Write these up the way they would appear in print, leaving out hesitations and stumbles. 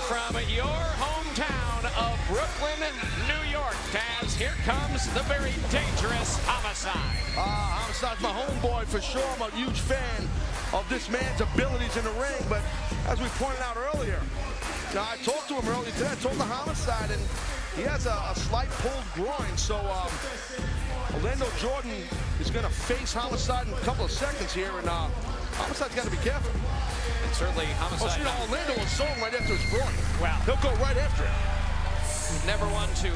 from your hometown of Brooklyn, New York, Taz, here comes the very dangerous Homicide. Homicide's my homeboy for sure. I'm a huge fan of this man's abilities in the ring, but as we pointed out earlier, I talked to him earlier today. I told the Homicide, and he has a slight pulled groin, so Orlando Jordan is going to face Homicide in a couple of seconds here, and Homicide's got to be careful. And certainly Homicide. Orlando will saw him right after his groin. Well, he'll go right after it. Never one to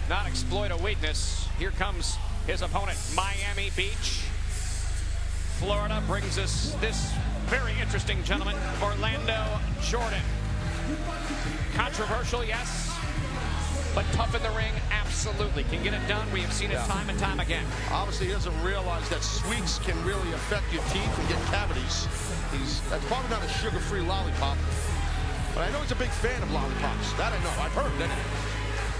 not exploit a weakness. Here comes his opponent, Miami Beach, Florida, brings us this very interesting gentleman, Orlando Jordan. Controversial, yes, but tough in the ring, absolutely. Can get it done. We have seen it time and time again. Obviously, he doesn't realize that sweets can really affect your teeth and get cavities. That's probably not a sugar-free lollipop, but I know he's a big fan of lollipops. That I know. I've heard that.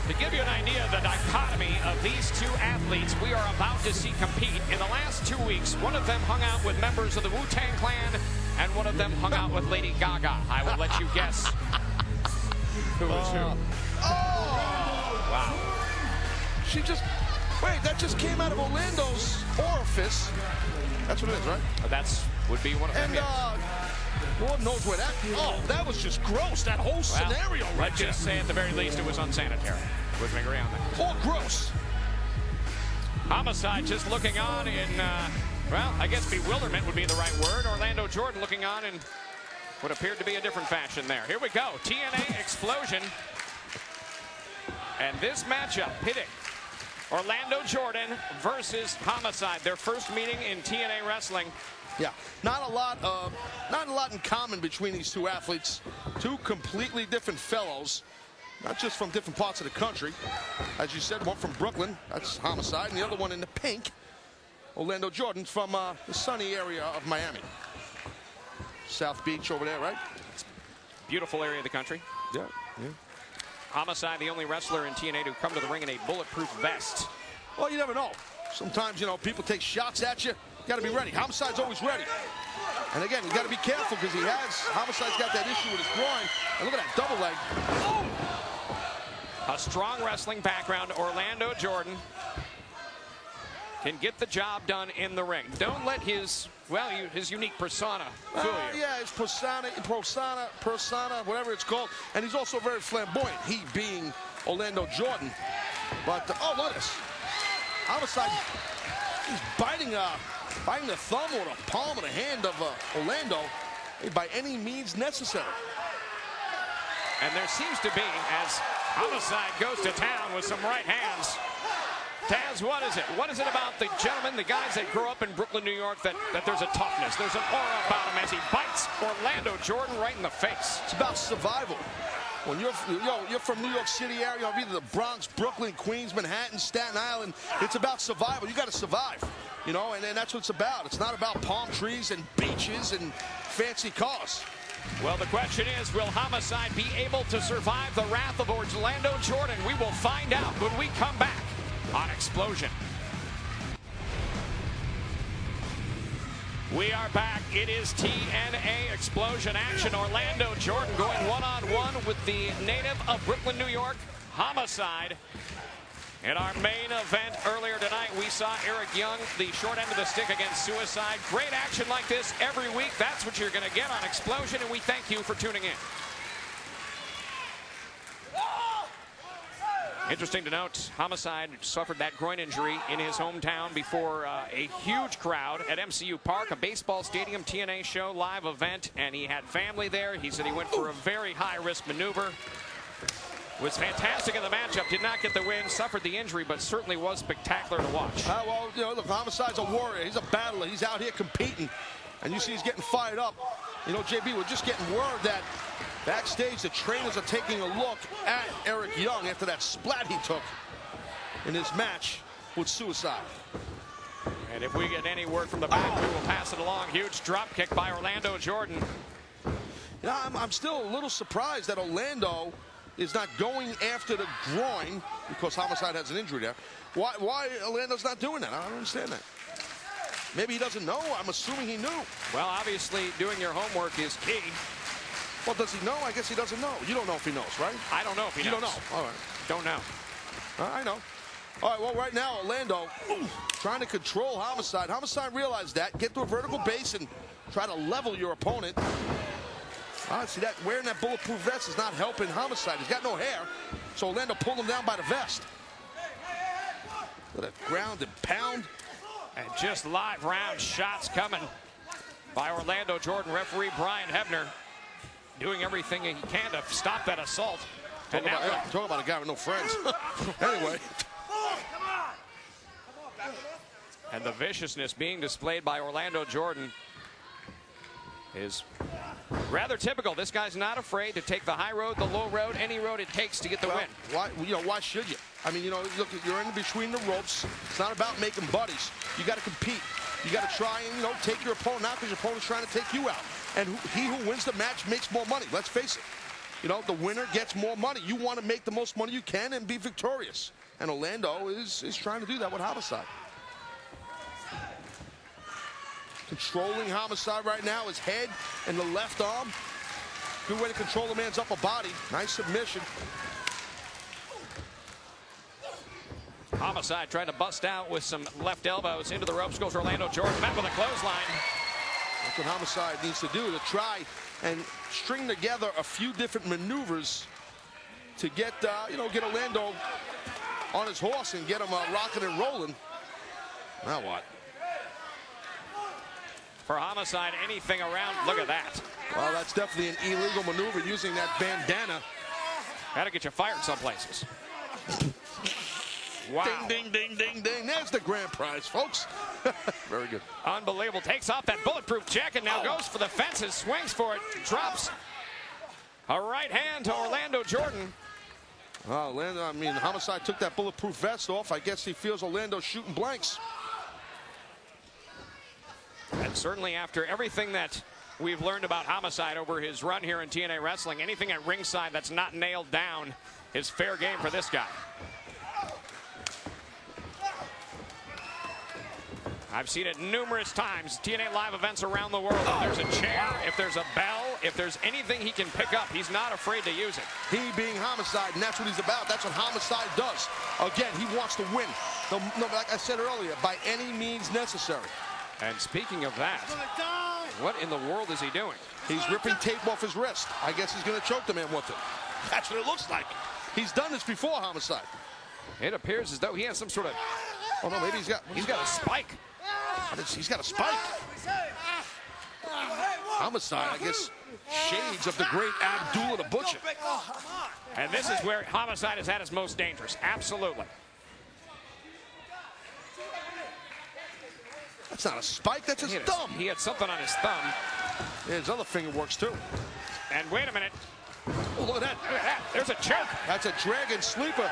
To give you an idea of the dichotomy of these two athletes we are about to see compete, in the last 2 weeks, one of them hung out with members of the Wu-Tang Clan, and one of them hung out with Lady Gaga. I will let you guess who is who. Wow. She just, wait, that just came out of Orlando's orifice. That's what it is, right? That's would be one of them. And Lord knows where that was just gross, that whole scenario right let's there. Just say at the very least it was unsanitary. Wouldn't agree on that. Or gross. Homicide just looking on in, well, I guess bewilderment would be the right word. Orlando Jordan looking on in what appeared to be a different fashion there. Here we go, TNA Xplosion. And this matchup pitting Orlando Jordan versus Homicide, their first meeting in TNA wrestling. Yeah, not a lot in common between these two athletes. Two completely different fellows, not just from different parts of the country. As you said, one from Brooklyn, that's Homicide, and the other one in the pink, Orlando Jordan, from the sunny area of Miami. South Beach over there, right? Beautiful area of the country. Yeah. Homicide, the only wrestler in TNA to come to the ring in a bulletproof vest. Well, you never know. Sometimes, people take shots at you. You got to be ready. Homicide's always ready. And again, you got to be careful because Homicide's got that issue with his groin. And look at that double leg. A strong wrestling background. Orlando Jordan can get the job done in the ring. Don't let his unique persona fool you. Yeah, his persona, whatever it's called. And he's also very flamboyant, he being Orlando Jordan. But, look at this. Homicide, he's biting the thumb or the palm of the hand of Orlando by any means necessary. And there seems to be, as Homicide goes to town with some right hands. Taz, what is it? What is it about the gentlemen, the guys that grow up in Brooklyn, New York, that there's a toughness, there's an aura about him as he bites Orlando Jordan right in the face? It's about survival. When you're from New York City area, either the Bronx, Brooklyn, Queens, Manhattan, Staten Island, it's about survival. You got to survive, and that's what it's about. It's not about palm trees and beaches and fancy cars. Well, the question is, will Homicide be able to survive the wrath of Orlando Jordan? We will find out when we come back on Xplosion. We are back. It is TNA Xplosion action. Orlando Jordan going one-on-one with the native of Brooklyn, New York, Homicide. In our main event earlier tonight, we saw Eric Young, the short end of the stick against Suicide. Great action like this every week. That's what you're going to get on Xplosion, and we thank you for tuning in. Interesting to note, Homicide suffered that groin injury in his hometown before a huge crowd at MCU Park, a baseball stadium TNA show live event, and he had family there. He said he went for a very high-risk maneuver. Was fantastic in the matchup, did not get the win, suffered the injury, but certainly was spectacular to watch. Well, look, Homicide's a warrior. He's a battler. He's out here competing, and you see he's getting fired up. JB, we're just getting word that backstage, the trainers are taking a look at Eric Young after that splat he took in his match with Suicide. And if we get any word from the back, we will pass it along. Huge drop kick by Orlando Jordan. I'm still a little surprised that Orlando is not going after the groin because Homicide has an injury there. Why Orlando's not doing that? I don't understand that. Maybe he doesn't know. I'm assuming he knew. Well, obviously, doing your homework is key. Well, does he know? I guess he doesn't know. You don't know if he knows, right? I don't know if he knows. You don't know. All right. Don't know. I know. All right, well, right now, Orlando trying to control Homicide. Homicide realized that. Get to a vertical base and try to level your opponent. See that? Wearing that bulletproof vest is not helping Homicide. He's got no hair, so Orlando pulled him down by the vest. With a ground and pound. And just live round shots coming by Orlando Jordan. Referee Brian Hebner doing everything he can to stop that assault. Talk about a guy with no friends. Anyway. And the viciousness being displayed by Orlando Jordan is rather typical. This guy's not afraid to take the high road, the low road, any road it takes to get the win. Why should you? I mean, look, you're in between the ropes. It's not about making buddies. You got to compete. You got to try and, take your opponent out because your opponent's trying to take you out. And he who wins the match makes more money. Let's face it. The winner gets more money. You want to make the most money you can and be victorious. And Orlando is trying to do that with Homicide. Controlling Homicide right now, his head and the left arm. Good way to control the man's upper body. Nice submission. Homicide trying to bust out with some left elbows into the ropes. Goes Orlando Jordan, met with a clothesline. That's what Homicide needs to do, to try and string together a few different maneuvers to get Orlando on his horse and get him rocking and rolling. Now what? For Homicide, anything around, look at that. Well, that's definitely an illegal maneuver using that bandana. That'll get you fired some places. Wow. Ding, ding, ding, ding, ding. There's the grand prize, folks. Very good. Unbelievable. Takes off that bulletproof jacket, now goes for the fences, swings for it, drops a right hand to Orlando Jordan. Homicide took that bulletproof vest off. I guess he feels Orlando's shooting blanks. And certainly after everything that we've learned about Homicide over his run here in TNA Wrestling, anything at ringside that's not nailed down is fair game for this guy. I've seen it numerous times, TNA live events around the world. If there's a chair, if there's a bell, if there's anything he can pick up, he's not afraid to use it. He being Homicide, and that's what he's about. That's what Homicide does. Again, he wants to win. Like I said earlier, by any means necessary. And speaking of that, what in the world is he doing? He's ripping tape off his wrist. I guess he's going to choke the man with it. That's what it looks like. He's done this before, Homicide. It appears as though he has some sort of... Oh, no, maybe he's got a spike. He's got a spike. Homicide, I guess, shades of the great Abdullah the Butcher. And this is where Homicide is at his most dangerous. Absolutely. That's not a spike, that's his thumb. He had something on his thumb. Yeah, his other finger works too. And wait a minute. Oh, look at that. Look at that. There's a choke. That's a dragon sleeper.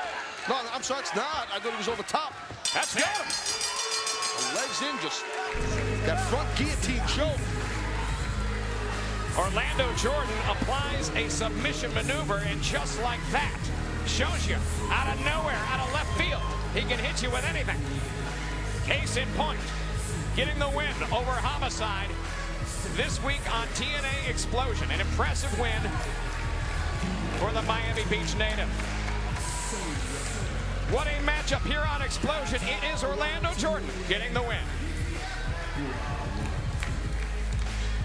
No, I'm sorry, it's not. I thought he was over top. That's got him. Legs in, just that front guillotine choke. Orlando Jordan applies a submission maneuver, and just like that, shows you out of nowhere, out of left field, he can hit you with anything. Case in point, getting the win over Homicide this week on TNA Xplosion. An impressive win for the Miami Beach native. What a matchup here on Xplosion. It is Orlando Jordan getting the win.